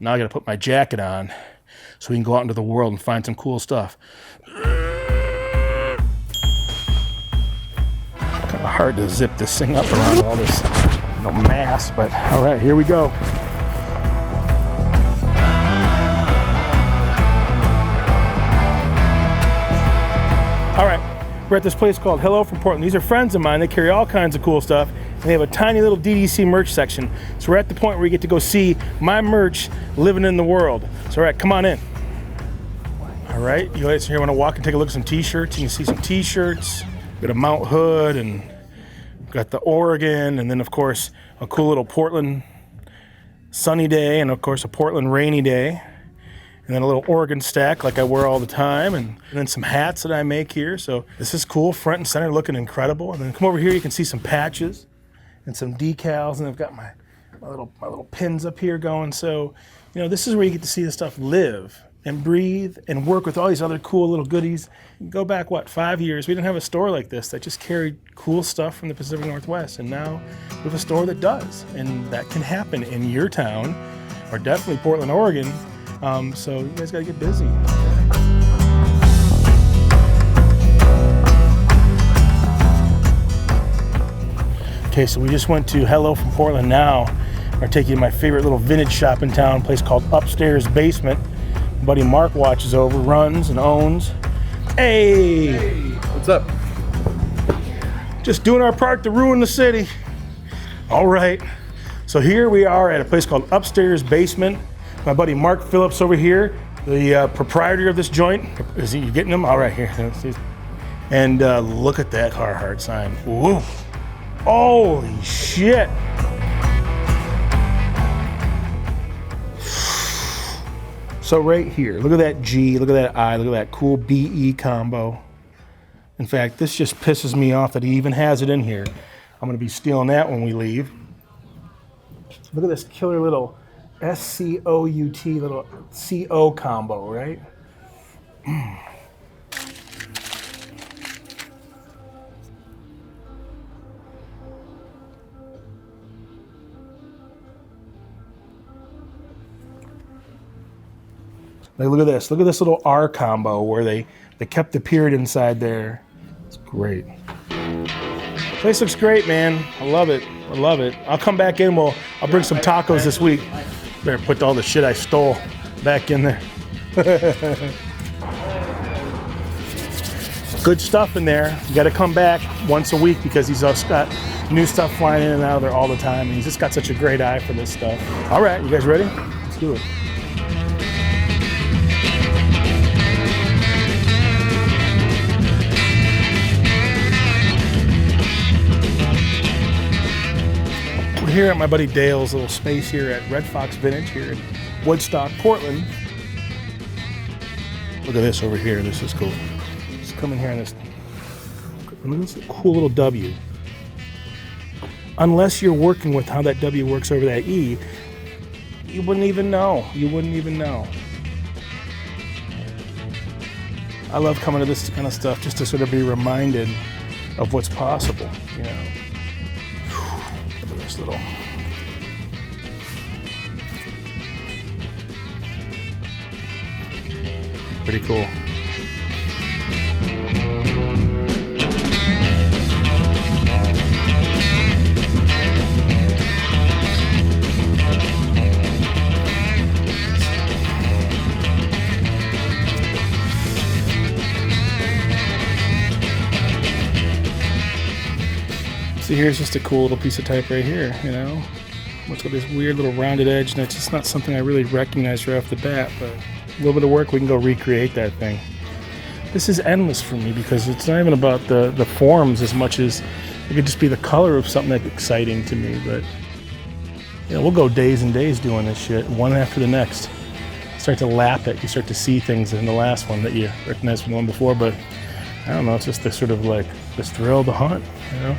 Now I gotta put my jacket on so we can go out into the world and find some cool stuff. Kind of hard to zip this thing up around all this mass, but all right, here we go. All right, we're at this place called Hello from Portland. These are friends of mine. They carry all kinds of cool stuff, and they have a tiny little DDC merch section. So we're at the point where we get to go see my merch living in the world. So all right, come on in. All right, you guys here want to walk and take a look at some t-shirts? You can see some t-shirts. Got a Mount Hood, and got the Oregon, and then of course a cool little Portland sunny day, and of course a Portland rainy day. And then a little Oregon stack like I wear all the time, and then some hats that I make here. So this is cool, front and center, looking incredible. And then come over here, you can see some patches and some decals, and I've got my little pins up here going. So, you know, this is where you get to see the stuff live and breathe and work with all these other cool little goodies. Go back, 5 years, we didn't have a store like this that just carried cool stuff from the Pacific Northwest, and now we have a store that does, and that can happen in your town, or definitely Portland, Oregon. So you guys gotta get busy. Okay, so we just went to Hello from Portland now. We're taking you to my favorite little vintage shop in town, a place called Upstairs Basement. My buddy Mark watches over, runs and owns. Hey! What's up? Just doing our part to ruin the city. All right, so here we are at a place called Upstairs Basement. My buddy Mark Phillips over here, the proprietor of this joint. Is he getting them? All right, here. And look at that Carhartt sign. Whoa. Holy shit. So right here, look at that G, look at that I, look at that cool BE combo. In fact, this just pisses me off that he even has it in here. I'm gonna be stealing that when we leave. Look at this killer little SCOUT little CO combo, right? Like, look at this. Look at this little R combo where they kept the period inside there. It's great. Place looks great, man. I love it. I love it. I'll come back in. I'll bring some tacos this week. Better put all the shit I stole back in there. Good stuff in there. You got to come back once a week because he's just got new stuff flying in and out of there all the time. And he's just got such a great eye for this stuff. All right, you guys ready? Let's do it. Here at my buddy Dale's little space here at Red Fox Vintage here in Woodstock, Portland. Look at this over here. This is cool. Just come in here on this. Look at this cool little W. Unless you're working with how that W works over that E, you wouldn't even know. You wouldn't even know. I love coming to this kind of stuff just to sort of be reminded of what's possible, you know. This little pretty cool. See, here's just a cool little piece of type right here, you know? It's got this weird little rounded edge, and it's just not something I really recognize right off the bat, but a little bit of work, we can go recreate that thing. This is endless for me because it's not even about the forms as much as it could just be the color of something that's exciting to me, but you know, we'll go days and days doing this shit, one after the next. Start to lap it, you start to see things in the last one that you recognized from the one before, but I don't know, it's just the sort of like this thrill of the hunt, you know?